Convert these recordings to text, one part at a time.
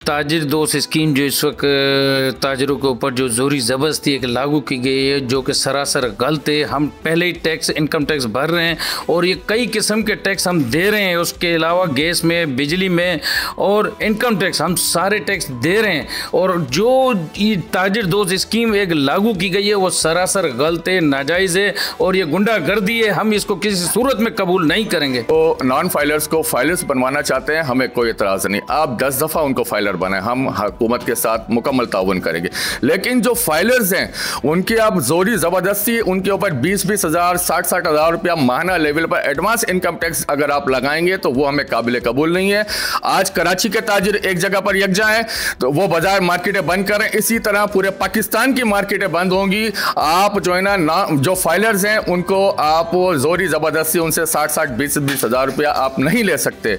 ताजिर दोस्त स्कीम जो इस वक्त ताजिरों के ऊपर जो जोरी ज़बरदस्ती एक लागू की गई है, जो कि सरासर गलत है। हम पहले ही टैक्स, इनकम टैक्स भर रहे हैं और ये कई किस्म के टैक्स हम दे रहे हैं। उसके अलावा गैस में, बिजली में और इनकम टैक्स, हम सारे टैक्स दे रहे हैं। और जो ये ताजिर दोस्त स्कीम एक लागू की गई है वो सरासर गलत है, नाजायज़ है और ये गुंडागर्दी है। हम इसको किसी सूरत में कबूल नहीं करेंगे। तो नॉन फाइलर्स को फाइलर्स बनवाना चाहते हैं, हमें कोई एतराज़ नहीं। आप 10 दफ़ा उनको फाइलर बने, हम हुकूमत के साथ मुकम्मल ताउन करेंगे। लेकिन जो फाइलर्स हैं उनकी आप जोरी ज़बरदस्ती उनके ऊपर 20-20 हज़ार, 60-60 हज़ार रुपया माहाना लेवल पर एडवांस इनकम टैक्स अगर आप लगाएंगे तो वो हमें काबिल कबूल नहीं है। आज कराची के ताजिर एक जगह पर यकजा हैं तो वो बाजार मार्केटें बंद करें, इसी तरह पूरे पाकिस्तान की मार्केटें बंद होंगी। आप जो है ना जो फाइलर्स हैं उनको आप जोरी ज़बरदस्ती उनसे 60-60, 20-20 हज़ार रुपया आप नहीं ले सकते।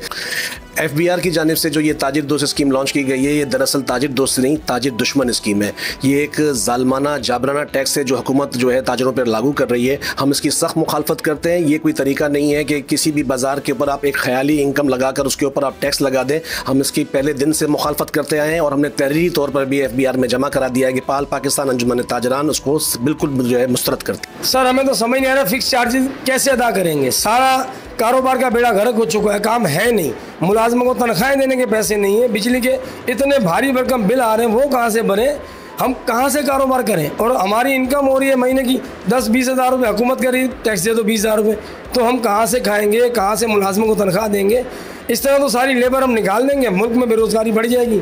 FBR की जानिब से जो ये ताजिर दोस्त स्कीम लॉन्च की गई है, ये दरअसल ताजिर दोस्त नहीं, ताजिर दुश्मन स्कीम है। ये एक जालमाना, जाबराना टैक्स है जो हुकूमत जो है ताजिरों पर लागू कर रही है। हम इसकी सख्त मुखालफत करते हैं। ये कोई तरीका नहीं है कि किसी भी बाज़ार के ऊपर आप एक ख्याली इनकम लगाकर उसके ऊपर आप टैक्स लगा दें। हम इसकी पहले दिन से मुखालफत करते आए हैं और हमने तहरीरी तौर पर भी FBR में जमा करा दिया है कि पाकिस्तान अंजुमन ताजरान उसको बिल्कुल जो है मुस्तरद करती। सर हमें तो समझ नहीं आ रहा फिक्स चार्जेस कैसे अदा करेंगे। सारा कारोबार का बेड़ा गर्क हो चुका है, काम है नहीं, मुलाजमों को तनख्वाहें देने के पैसे नहीं है, बिजली के इतने भारी भरकम बिल आ रहे हैं, वो कहाँ से भरें, हम कहाँ से कारोबार करें। और हमारी इनकम हो रही है महीने की 10-20 हज़ार रुपये, हुकूमत करी टैक्स दे दो 20 हज़ार रुपये, तो हम कहाँ से खाएंगे, कहाँ से मुलाजमों को तनख्वाह देंगे। इस तरह तो सारी लेबर हम निकाल देंगे, मुल्क में बेरोज़गारी बढ़ जाएगी,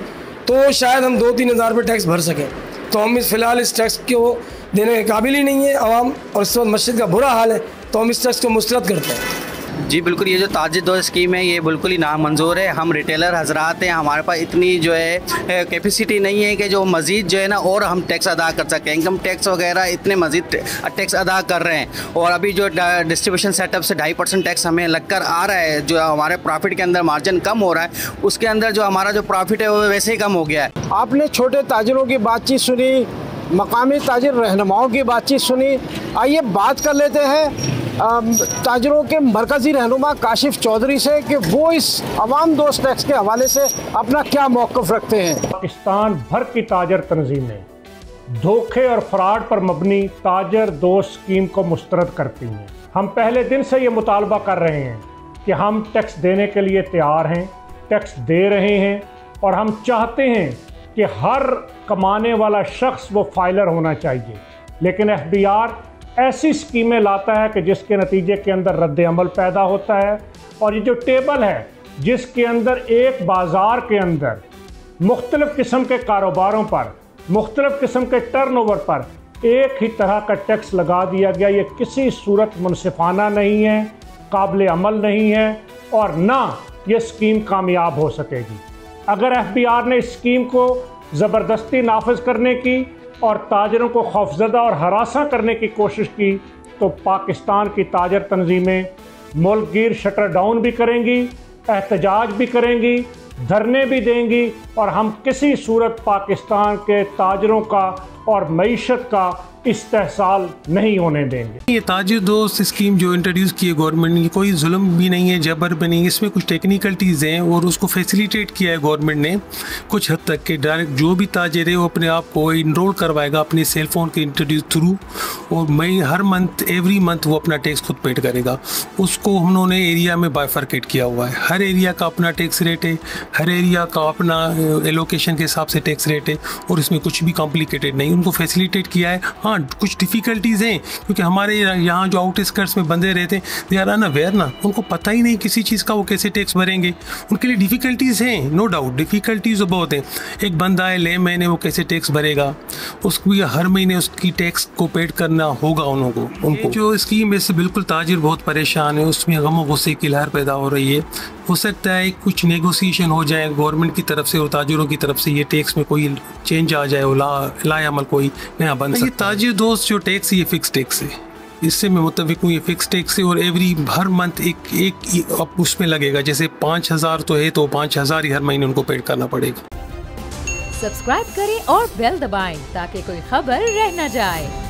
तो शायद हम 2-3 हज़ार रुपये टैक्स भर सकें। तो हम फ़िलहाल इस टैक्स को देने के काबिल ही नहीं है आवाम, और इस वक्त मस्जिद का बुरा हाल है, तो हम इस टैक्स को मुस्तरद करते हैं। जी बिल्कुल, ये जो ताजिर दोस्त स्कीम है ये बिल्कुल ही नामंजूर है। हम रिटेलर हजरात हैं, हमारे पास इतनी जो है कैपेसिटी नहीं है कि जो मज़ीद जो है ना और हम टैक्स अदा कर सकें। इनकम टैक्स वगैरह इतने मज़ीद टैक्स अदा कर रहे हैं और अभी जो डिस्ट्रीब्यूशन सेटअप से 2.5% टैक्स हमें लगकर आ रहा है, जो हमारे प्रॉफिट के अंदर मार्जिन कम हो रहा है, उसके अंदर जो हमारा जो प्रॉफिट है वो वैसे ही कम हो गया है। आपने छोटे ताजिरों की बातचीत सुनी, मकामी ताजिर रहनुमाओं की बातचीत सुनी। आइए बात कर लेते हैं ताजिरों के मरकज़ी रहनुमा काशिफ चौधरी से कि वो इस अवाम दोस्त टैक्स के हवाले से अपना क्या मौक़िफ़ रखते हैं। पाकिस्तान भर की ताजर तंजीमें धोखे और फ्रॉड पर मबनी ताजर दोस्त स्कीम को मुस्तरद करती हैं। हम पहले दिन से ये मुतालबा कर रहे हैं कि हम टैक्स देने के लिए तैयार हैं, टैक्स दे रहे हैं और हम चाहते हैं कि हर कमाने वाला शख्स वो फाइलर होना चाहिए। लेकिन FBR ऐसी स्कीमें लाता है कि जिसके नतीजे के अंदर रद्द अमल पैदा होता है। और ये जो टेबल है जिसके अंदर एक बाज़ार के अंदर मुख्तलिफ़ किस्म के कारोबारों पर, मुख्तलिफ़ किस्म के टर्नओवर पर एक ही तरह का टैक्स लगा दिया गया, ये किसी सूरत मुनसिफाना नहीं है, काबिल अमल नहीं है और ना ये स्कीम कामयाब हो सकेगी। अगर FBR ने इस स्कीम को ज़बरदस्ती नाफिज करने की और ताजरों को खौफजदा और हरासा करने की कोशिश की तो पाकिस्तान की ताजर तंजीमें मुल्क गिर शटर डाउन भी करेंगी, एहतजाज भी करेंगी, धरने भी देंगी और हम किसी सूरत पाकिस्तान के ताजरों का और मईशत का इस्तेहसाल नहीं होने देंगे। ये ताजिर दोस्त स्कीम जो इंट्रोड्यूस की है गवर्नमेंट ने, कोई जुल्म भी नहीं है, जबर भी नहीं है, इसमें कुछ टेक्निकलिटीज़ हैं और उसको फैसिलिटेट किया है गवर्नमेंट ने कुछ हद तक के। डायरेक्ट जो भी ताजिर है वो अपने आप को इनरोल करवाएगा अपने सेल फोन के इंट्रोड्यूस थ्रू और हर मंथ, एवरी मंथ वो अपना टैक्स खुद पेड करेगा। उसको उन्होंने एरिया में बाइफरकेट किया हुआ है, हर एरिया का अपना टैक्स रेट है, हर एरिया का अपना एलोकेशन के हिसाब से टैक्स रेट है और इसमें कुछ भी कॉम्प्लिकेटेड नहीं, उनको फैसिलिटेट किया है। हाँ, कुछ डिफ़िकल्टीज़ हैं क्योंकि हमारे यहाँ जो आउटस्कर्ट्स में बंदे रहते हैं दे आर अनअवेयर ना, उनको पता ही नहीं किसी चीज़ का वो कैसे टैक्स भरेंगे, उनके लिए डिफ़िकल्टीज़ हैं, नो डाउट डिफ़िकल्टीज़ बहुत हैं। एक बंदा है ले महीने वो कैसे टैक्स भरेगा, उसको हर महीने उसकी टैक्स को पेड करना होगा उनको जो स्कीम इससे बिल्कुल ताजिर बहुत परेशान है, उसमें गम गुस्से की लहर पैदा हो रही है। हो सकता है कुछ नेगोशिएशन हो जाए गवर्नमेंट की तरफ से और ताजिरों की तरफ से, ये टैक्स में कोई चेंज आ जाए, लाए अमल कोई नया बन सकता है। ताजिर दोस्त जो टैक्स ये फिक्स टैक्स है, इससे मैं मुत्तफिक हूँ, ये फिक्स टैक्स है और एवरी हर मंथ एक उसमें लगेगा। जैसे 5,000 तो है तो 5,000 ही हर महीने उनको पेड करना पड़ेगा। सब्सक्राइब करें और बेल दबाएं ताकि कोई खबर रह न जाए।